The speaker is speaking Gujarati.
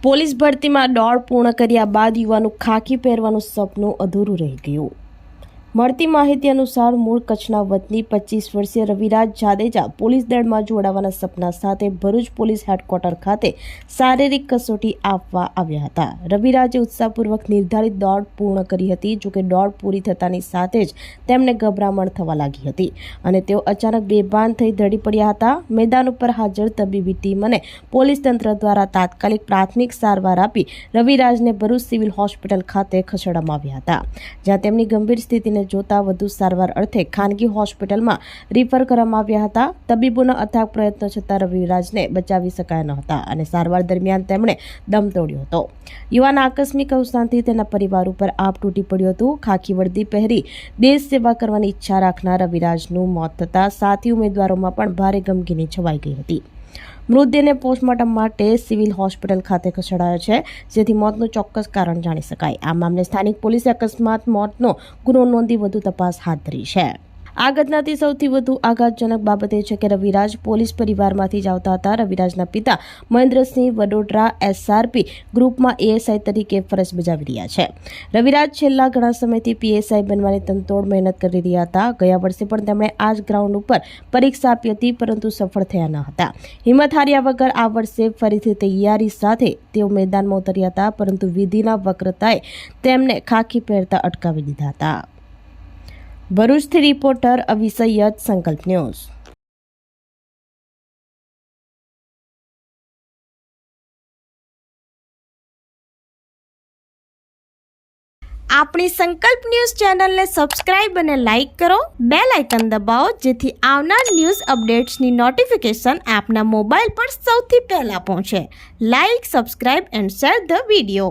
પોલીસ ભરતીમાં દોડ પૂર્ણ કર્યા બાદ યુવાનું ખાકી પહેરવાનું સપનું અધૂરું રહી ગયું। મળતી માહિતી અનુસાર મૂળ કચ્છના વતની 25 વર્ષીય રવિરાજ જાડેજા પોલીસ દળમાં જોડાવાના સપના સાથે ભરૂચ પોલીસ હેડક્વાર્ટર ખાતે શારીરિક કસોટી આપવા આવ્યા હતા। રવિરાજે ઉત્સાહપૂર્વક નિર્ધારિત દોડ પૂર્ણ કરી હતી। જોકે દોડ પૂરી થતાની સાથે જ તેમને ગભરામણ થવા લાગી હતી અને તેઓ અચાનક બેભાન થઈ ઢળી પડ્યા હતા। મેદાન ઉપર હાજર તબીબી ટીમ અને પોલીસ તંત્ર દ્વારા તાત્કાલિક પ્રાથમિક સારવાર આપી રવિરાજને ભરૂચ સિવિલ હોસ્પિટલ ખાતે ખસેડવામાં આવ્યા હતા, જ્યાં તેમની ગંભીર સ્થિતિને જોતા વધુ સારવાર અર્થે ખાનગી હોસ્પિટલમાં રિફર કરવામાં આવ્યા હતા। તબીબોના અથાગ પ્રયત્નો છતાં રવિરાજને બચાવી શકાયા ન હતા અને સારવાર દરમિયાન તેમણે દમ તોડ્યો હતો। યુવાના આકસ્મિક અવસાનથી તેના પરિવાર ઉપર આપ તૂટી પડ્યું હતું। ખાકી વર્દી પહેરી દેશ સેવા કરવાની ઈચ્છા રાખનાર રવિરાજનું મોત થતાં સાથી ઉમેદવારોમાં પણ ભારે ગમગીની છવાઈ ગઈ હતી। મૃતદેહને પોસ્ટમોર્ટમ માટે સિવિલ હોસ્પિટલ ખાતે ખસેડાયો છે, જેથી મોતનું ચોક્કસ કારણ જાણી શકાય। આ મામલે સ્થાનિક પોલીસે અકસ્માત મોતનો ગુનો નોંધી વધુ તપાસ હાથ ધરી છે। આ ઘટનાથી સૌથી વધુ આઘાતજનક બાબત એ છે કે રવિરાજ પોલીસ પરિવારમાંથી જ આવતા હતા। રવિરાજના પિતા મહેન્દ્રસિંહ વડોદરા એસઆરપી ગ્રુપમાં એએસઆઈ તરીકે ફરજ બજાવી રહ્યા છે। રવિરાજ છેલ્લા ઘણા સમયથી પીએસઆઈ બનવાની તનતોડ મહેનત કરી રહ્યા હતા। ગયા વર્ષે પણ તેમણે આ જ ગ્રાઉન્ડ ઉપર પરીક્ષા આપી હતી, પરંતુ સફળ થયા ન હતા। હિંમત હાર્યા વગર આ વર્ષે ફરીથી તૈયારી સાથે તેઓ મેદાનમાં ઉતર્યા હતા, પરંતુ વિધિના વક્રતાએ તેમને ખાકી પહેરતા અટકાવી દીધા હતા। ભરૂચથી રિપોર્ટર અવી સૈયદ, સંકલ્પ ન્યૂઝ। આપણી સંકલ્પ ન્યૂઝ ચેનલને સબસ્ક્રાઇબ અને લાઇક કરો, બેલ આઇકન દબાવો, જેથી આવનાર ન્યૂઝ અપડેટ્સની નોટિફિકેશન આપના મોબાઈલ પર સૌથી પહેલા પહોંચે। Like, subscribe and share the video.